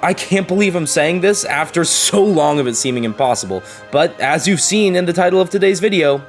I can't believe I'm saying this after so long of it seeming impossible, but as you've seen in the title of today's video,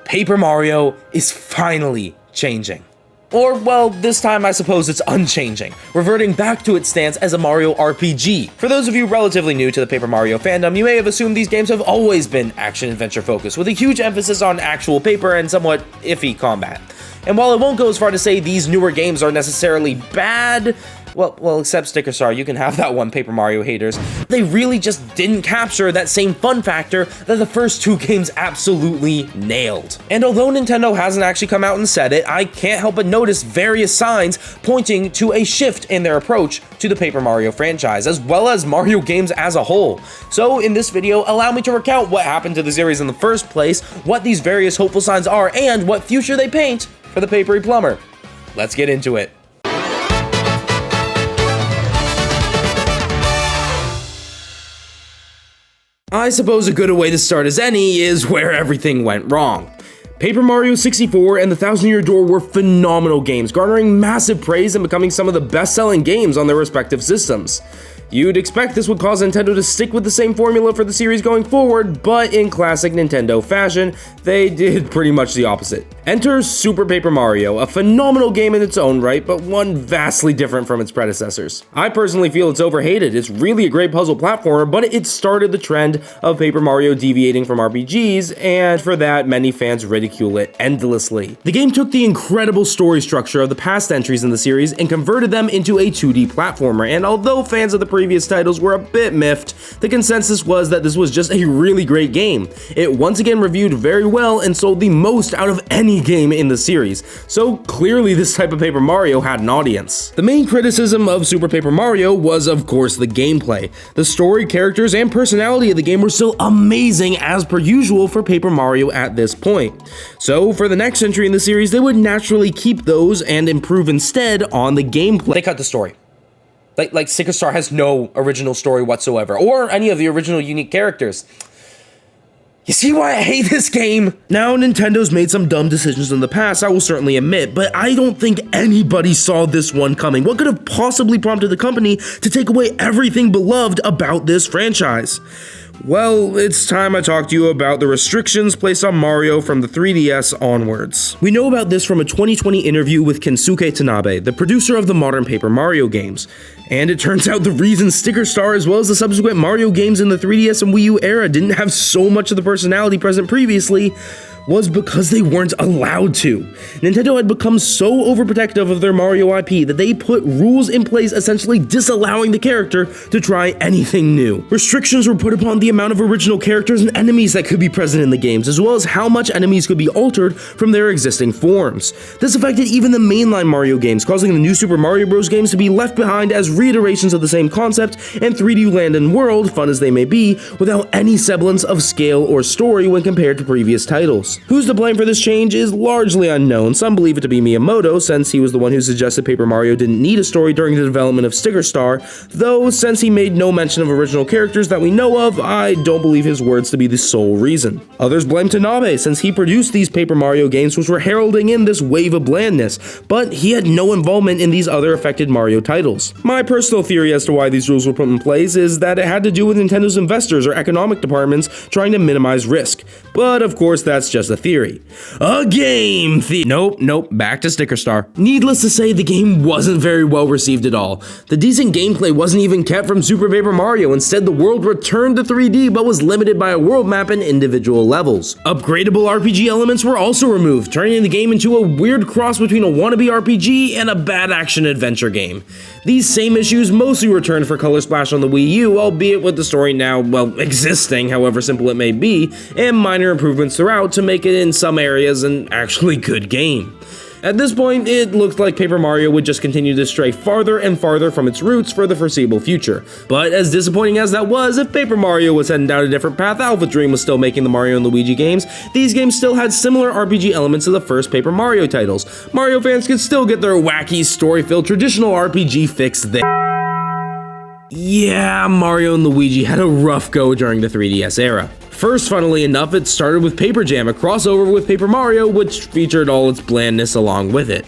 Paper Mario is finally changing. Or, well, this time I suppose it's unchanging, reverting back to its stance as a Mario RPG. For those of you relatively new to the Paper Mario fandom, you may have assumed these games have always been action-adventure focused, with a huge emphasis on actual paper and somewhat iffy combat. And while I won't go as far to say these newer games are necessarily bad, well, except Sticker Star, you can have that one, Paper Mario haters, they really just didn't capture that same fun factor that the first two games absolutely nailed. And although Nintendo hasn't actually come out and said it, I can't help but notice various signs pointing to a shift in their approach to the Paper Mario franchise, as well as Mario games as a whole. So in this video, allow me to recount what happened to the series in the first place, what these various hopeful signs are, and what future they paint for the Papery Plumber. Let's get into it. I suppose a good way to start as any is where everything went wrong. Paper Mario 64 and the Thousand Year Door were phenomenal games, garnering massive praise and becoming some of the best-selling games on their respective systems. You'd expect this would cause Nintendo to stick with the same formula for the series going forward, but in classic Nintendo fashion, they did pretty much the opposite. Enter Super Paper Mario, a phenomenal game in its own right, but one vastly different from its predecessors. I personally feel it's overhated. It's really a great puzzle platformer, but it started the trend of Paper Mario deviating from RPGs, and for that, many fans ridicule it endlessly. The game took the incredible story structure of the past entries in the series and converted them into a 2D platformer, and although fans of the previous titles were a bit miffed, the consensus was that this was just a really great game. It once again reviewed very well and sold the most out of any game in the series, so clearly this type of Paper Mario had an audience. The main criticism of Super Paper Mario was of course the gameplay. The story, characters, and personality of the game were still amazing as per usual for Paper Mario at this point. So for the next entry in the series, they would naturally keep those and improve instead on the gameplay. They cut the story. Like Sticker Star has no original story whatsoever, or any of the original unique characters. You see why I hate this game? Now, Nintendo's made some dumb decisions in the past, I will certainly admit, but I don't think anybody saw this one coming. What could have possibly prompted the company to take away everything beloved about this franchise? Well, it's time I talk to you about the restrictions placed on Mario from the 3DS onwards. We know about this from a 2020 interview with Kensuke Tanabe, the producer of the modern Paper Mario games. And it turns out the reason Sticker Star as well as the subsequent Mario games in the 3DS and Wii U era didn't have so much of the personality present previously was because they weren't allowed to. Nintendo had become so overprotective of their Mario IP that they put rules in place essentially disallowing the character to try anything new. Restrictions were put upon the amount of original characters and enemies that could be present in the games, as well as how much enemies could be altered from their existing forms. This affected even the mainline Mario games, causing the new Super Mario Bros. Games to be left behind as reiterations of the same concept and 3D land and world, fun as they may be, without any semblance of scale or story when compared to previous titles. Who's to blame for this change is largely unknown. Some believe it to be Miyamoto, since he was the one who suggested Paper Mario didn't need a story during the development of Sticker Star, though since he made no mention of original characters that we know of, I don't believe his words to be the sole reason. Others blame Tanabe, since he produced these Paper Mario games which were heralding in this wave of blandness, but he had no involvement in these other affected Mario titles. My personal theory as to why these rules were put in place is that it had to do with Nintendo's investors or economic departments trying to minimize risk, but of course that's just a theory. A game Nope, back to Sticker Star. Needless to say, the game wasn't very well received at all. The decent gameplay wasn't even kept from Super Paper Mario. Instead, the world returned to 3D but was limited by a world map and individual levels. Upgradable RPG elements were also removed, turning the game into a weird cross between a wannabe RPG and a bad action-adventure game. These same issues mostly returned for Color Splash on the Wii U, albeit with the story now, well, existing, however simple it may be, and minor improvements throughout to make it in some areas an actually good game. At this point, it looked like Paper Mario would just continue to stray farther and farther from its roots for the foreseeable future. But as disappointing as that was, if Paper Mario was heading down a different path, Alpha Dream was still making the Mario and Luigi games, these games still had similar RPG elements to the first Paper Mario titles. Mario fans could still get their wacky, story-filled traditional RPG fix there. Yeah, Mario and Luigi had a rough go during the 3DS era. First, funnily enough, it started with Paper Jam, a crossover with Paper Mario, which featured all its blandness along with it.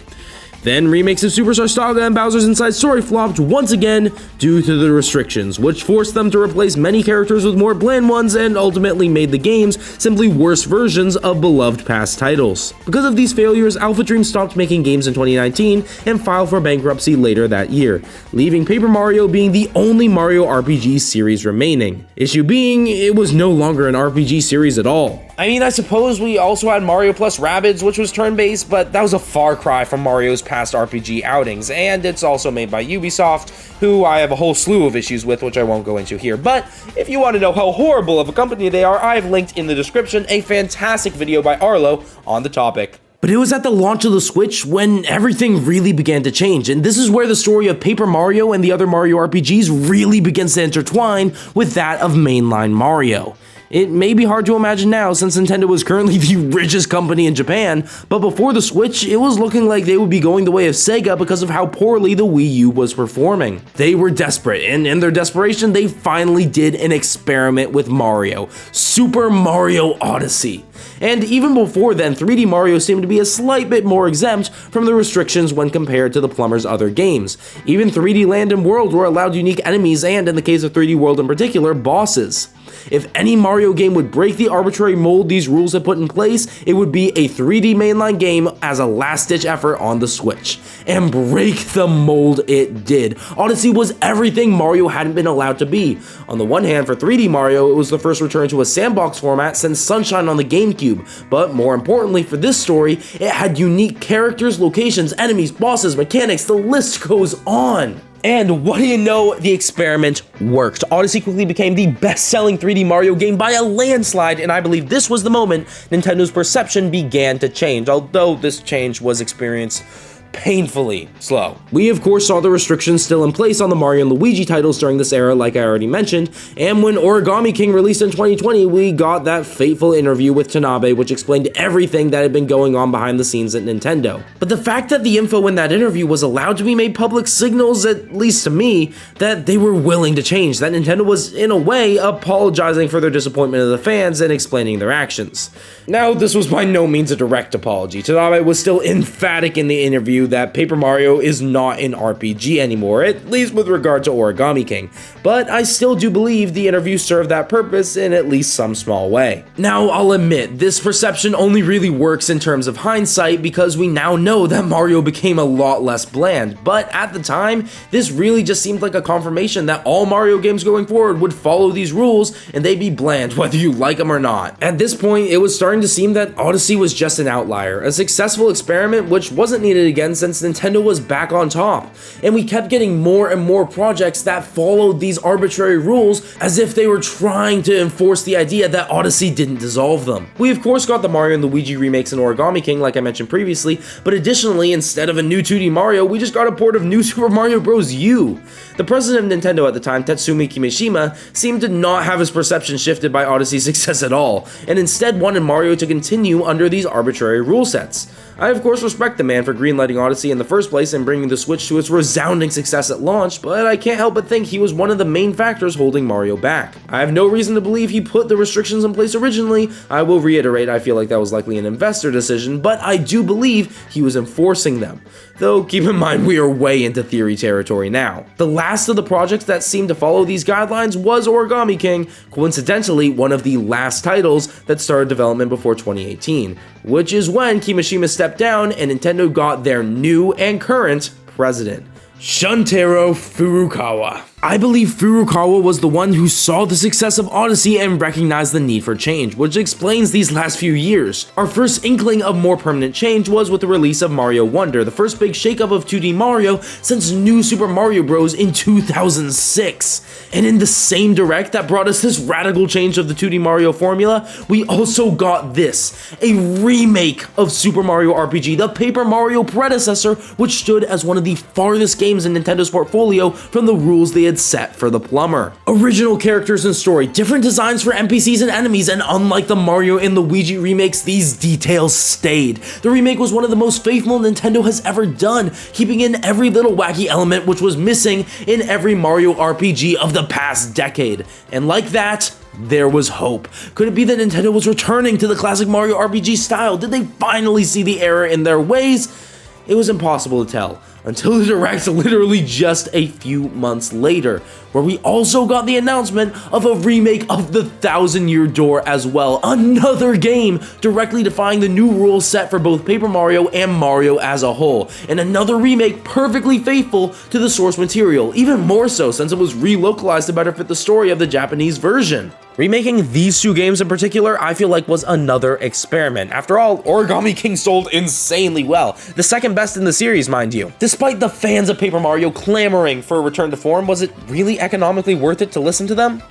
Then remakes of Superstar Saga and Bowser's Inside Story flopped once again due to the restrictions, which forced them to replace many characters with more bland ones and ultimately made the games simply worse versions of beloved past titles. Because of these failures, Alpha Dream stopped making games in 2019 and filed for bankruptcy later that year, leaving Paper Mario being the only Mario RPG series remaining. Issue being, it was no longer an RPG series at all. I mean, I suppose we also had Mario plus Rabbids, which was turn-based, but that was a far cry from Mario's past RPG outings, and it's also made by Ubisoft, who I have a whole slew of issues with, which I won't go into here. But if you want to know how horrible of a company they are, I've linked in the description a fantastic video by Arlo on the topic. But it was at the launch of the Switch when everything really began to change, and this is where the story of Paper Mario and the other Mario RPGs really begins to intertwine with that of mainline Mario. It may be hard to imagine now since Nintendo was currently the richest company in Japan, but before the Switch, it was looking like they would be going the way of Sega because of how poorly the Wii U was performing. They were desperate, and in their desperation, they finally did an experiment with Mario, Super Mario Odyssey. And even before then, 3D Mario seemed to be a slight bit more exempt from the restrictions when compared to the plumber's other games. Even 3D Land and World were allowed unique enemies and, in the case of 3D World in particular, bosses. If any Mario game would break the arbitrary mold these rules had put in place, it would be a 3D mainline game as a last-ditch effort on the Switch. And break the mold it did. Odyssey was everything Mario hadn't been allowed to be. On the one hand, for 3D Mario, it was the first return to a sandbox format since Sunshine on the GameCube, but more importantly for this story, it had unique characters, locations, enemies, bosses, mechanics, the list goes on. And what do you know, the experiment worked. Odyssey quickly became the best-selling 3D Mario game by a landslide, and I believe this was the moment Nintendo's perception began to change, although this change was experienced painfully slow. We of course saw the restrictions still in place on the Mario and Luigi titles during this era, like I already mentioned, and when Origami King released in 2020, we got that fateful interview with Tanabe which explained everything that had been going on behind the scenes at Nintendo. But the fact that the info in that interview was allowed to be made public signals, at least to me, that they were willing to change, that Nintendo was, in a way, apologizing for their disappointment of the fans and explaining their actions. Now, this was by no means a direct apology. Tanabe was still emphatic in the interview that Paper Mario is not an RPG anymore, at least with regard to Origami King, but I still do believe the interview served that purpose in at least some small way. Now, I'll admit, this perception only really works in terms of hindsight because we now know that Mario became a lot less bland, but at the time, this really just seemed like a confirmation that all Mario games going forward would follow these rules and they'd be bland whether you like them or not. At this point, it was starting to seem that Odyssey was just an outlier, a successful experiment which wasn't needed again since Nintendo was back on top, and we kept getting more and more projects that followed these arbitrary rules as if they were trying to enforce the idea that Odyssey didn't dissolve them. We of course got the Mario and Luigi remakes in Origami King like I mentioned previously, but additionally, instead of a new 2D Mario, we just got a port of New Super Mario Bros. U. The president of Nintendo at the time, Tatsumi Kimishima, seemed to not have his perception shifted by Odyssey's success at all, and instead wanted Mario to continue under these arbitrary rule sets. I of course respect the man for greenlighting Odyssey in the first place and bringing the Switch to its resounding success at launch, but I can't help but think he was one of the main factors holding Mario back. I have no reason to believe he put the restrictions in place originally. I will reiterate, I feel like that was likely an investor decision, but I do believe he was enforcing them. Though keep in mind we are way into theory territory now. The last of the projects that seemed to follow these guidelines was Origami King, coincidentally one of the last titles that started development before 2018, which is when Kimishima stepped down and Nintendo got their new and current president, Shuntaro Furukawa. I believe Furukawa was the one who saw the success of Odyssey and recognized the need for change, which explains these last few years. Our first inkling of more permanent change was with the release of Mario Wonder, the first big shakeup of 2D Mario since New Super Mario Bros. In 2006. And in the same direct that brought us this radical change of the 2D Mario formula, we also got this, a remake of Super Mario RPG, the Paper Mario predecessor, which stood as one of the farthest games in Nintendo's portfolio from the rules they had set for the plumber. Original characters and story, different designs for NPCs and enemies, and unlike the Mario and Luigi remakes, these details stayed. The remake was one of the most faithful Nintendo has ever done, keeping in every little wacky element which was missing in every Mario RPG of the past decade. And like that, there was hope. Could it be that Nintendo was returning to the classic Mario RPG style? Did they finally see the error in their ways? It was impossible to tell, until the Direct literally just a few months later, where we also got the announcement of a remake of The 1000-Year Door as well, another game directly defying the new rules set for both Paper Mario and Mario as a whole, and another remake perfectly faithful to the source material, even more so since it was relocalized to better fit the story of the Japanese version. Remaking these two games in particular, I feel like was another experiment. After all, Origami King sold insanely well, the second best in the series, mind you. Despite the fans of Paper Mario clamoring for a return to form, was it really economically worth it to listen to them?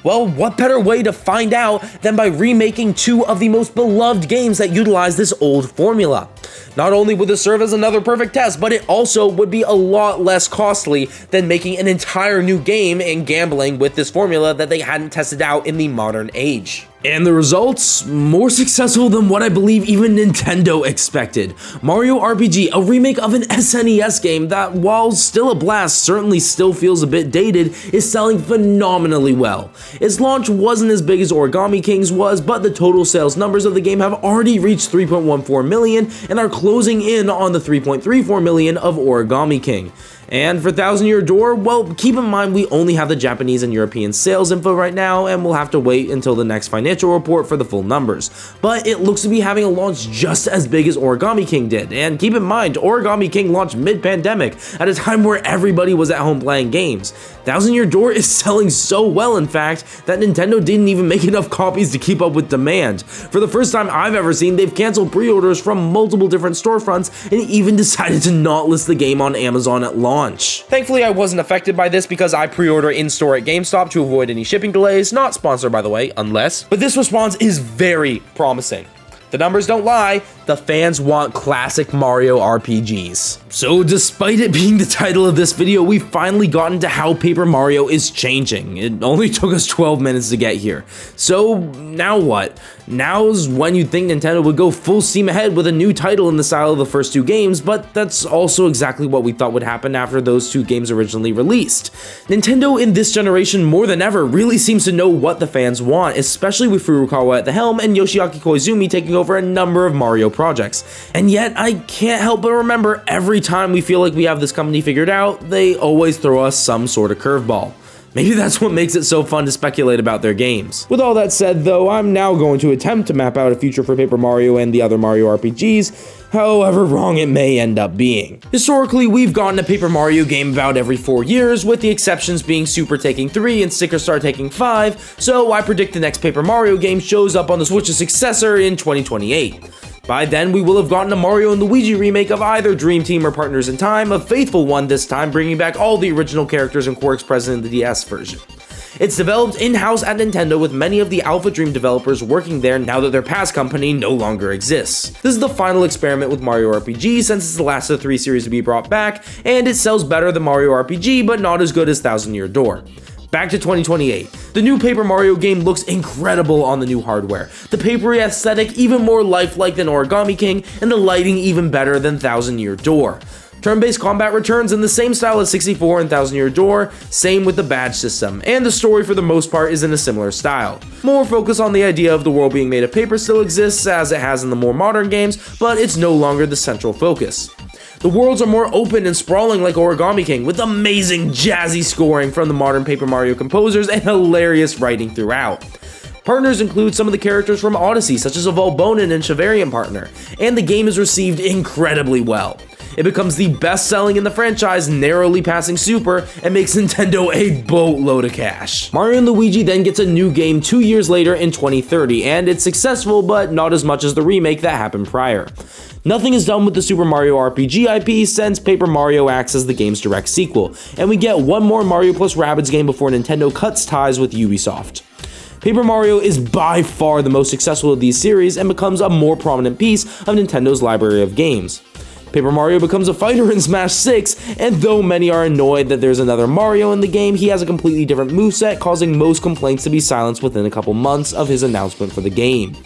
Well, what better way to find out than by remaking two of the most beloved games that utilize this old formula. Not only would this serve as another perfect test, but it also would be a lot less costly than making an entire new game and gambling with this formula that they hadn't tested out in the modern age. And the results? More successful than what I believe even Nintendo expected. Mario RPG, a remake of an SNES game that, while still a blast, certainly still feels a bit dated, is selling phenomenally well. Its launch wasn't as big as Origami King's was, but the total sales numbers of the game have already reached 3.14 million and are closing in on the 3.34 million of Origami King. And for 1000-Year Door, well, keep in mind we only have the Japanese and European sales info right now, and we'll have to wait until the next financial report for the full numbers. But it looks to be having a launch just as big as Origami King did, and keep in mind, Origami King launched mid-pandemic, at a time where everybody was at home playing games. 1000-Year Door is selling so well, in fact, that Nintendo didn't even make enough copies to keep up with demand. For the first time I've ever seen, they've canceled pre-orders from multiple different storefronts, and even decided to not list the game on Amazon at launch. Thankfully, I wasn't affected by this because I pre-order in-store at GameStop to avoid any shipping delays, not sponsored by the way, unless. But this response is very promising. The numbers don't lie, the fans want classic Mario RPGs. So despite it being the title of this video, we've finally gotten to how Paper Mario is changing. It only took us 12 minutes to get here. So now what? Now's when you'd think Nintendo would go full steam ahead with a new title in the style of the first two games, but that's also exactly what we thought would happen after those two games originally released. Nintendo in this generation more than ever really seems to know what the fans want, especially with Furukawa at the helm and Yoshiaki Koizumi taking over a number of Mario projects. And yet, I can't help but remember every time we feel like we have this company figured out, they always throw us some sort of curveball. Maybe that's what makes it so fun to speculate about their games. With all that said though, I'm now going to attempt to map out a future for Paper Mario and the other Mario RPGs, however wrong it may end up being. Historically, we've gotten a Paper Mario game about every 4 years, with the exceptions being Super taking 3 and Sticker Star taking 5, so I predict the next Paper Mario game shows up on the Switch's successor in 2028. By then, we will have gotten a Mario and Luigi remake of either Dream Team or Partners in Time, a faithful one this time, bringing back all the original characters and quirks present in the DS version. It's developed in-house at Nintendo, with many of the Alpha Dream developers working there now that their past company no longer exists. This is the final experiment with Mario RPG, since it's the last of the 3 series to be brought back, and it sells better than Mario RPG, but not as good as 1000-Year Door. Back to 2028. The new Paper Mario game looks incredible on the new hardware. The papery aesthetic even more lifelike than Origami King, and the lighting even better than 1000-Year Door. Turn-based combat returns in the same style as 64 and 1000-Year Door, same with the badge system, and the story for the most part is in a similar style. More focus on the idea of the world being made of paper still exists, as it has in the more modern games, but it's no longer the central focus. The worlds are more open and sprawling like Origami King, with amazing jazzy scoring from the modern Paper Mario composers and hilarious writing throughout. Partners include some of the characters from Odyssey, such as a Volbonin and Chivarian partner, and the game is received incredibly well. It becomes the best-selling in the franchise, narrowly passing Super, and makes Nintendo a boatload of cash. Mario & Luigi then gets a new game 2 years later in 2030, and it's successful, but not as much as the remake that happened prior. Nothing is done with the Super Mario RPG IP since Paper Mario acts as the game's direct sequel, and we get one more Mario plus Rabbids game before Nintendo cuts ties with Ubisoft. Paper Mario is by far the most successful of these series and becomes a more prominent piece of Nintendo's library of games. Paper Mario becomes a fighter in Smash 6, and though many are annoyed that there's another Mario in the game, he has a completely different moveset, causing most complaints to be silenced within a couple months of his announcement for the game.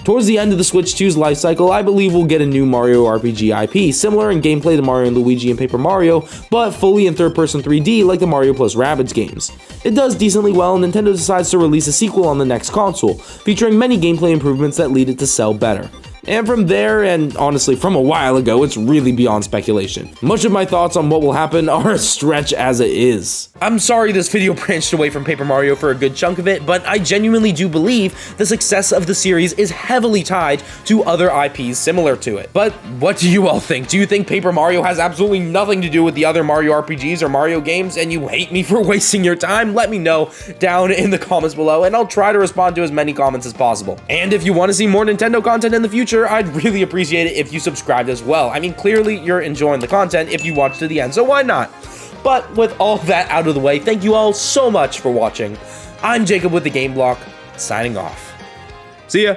Towards the end of the Switch 2's lifecycle, I believe we'll get a new Mario RPG IP, similar in gameplay to Mario & Luigi and Paper Mario, but fully in third-person 3D like the Mario plus Rabbids games. It does decently well, and Nintendo decides to release a sequel on the next console, featuring many gameplay improvements that lead it to sell better. And from there, and honestly from a while ago, it's really beyond speculation. Much of my thoughts on what will happen are a stretch as it is. I'm sorry this video branched away from Paper Mario for a good chunk of it, but I genuinely do believe the success of the series is heavily tied to other IPs similar to it. But what do you all think? Do you think Paper Mario has absolutely nothing to do with the other Mario RPGs or Mario games, and you hate me for wasting your time? Let me know down in the comments below, and I'll try to respond to as many comments as possible. And if you want to see more Nintendo content in the future, I'd really appreciate it if you subscribed as well. I mean, clearly you're enjoying the content if you watch to the end, so why not? But with all that out of the way, thank you all so much for watching. I'm Jacob with the Game Block, signing off. See ya!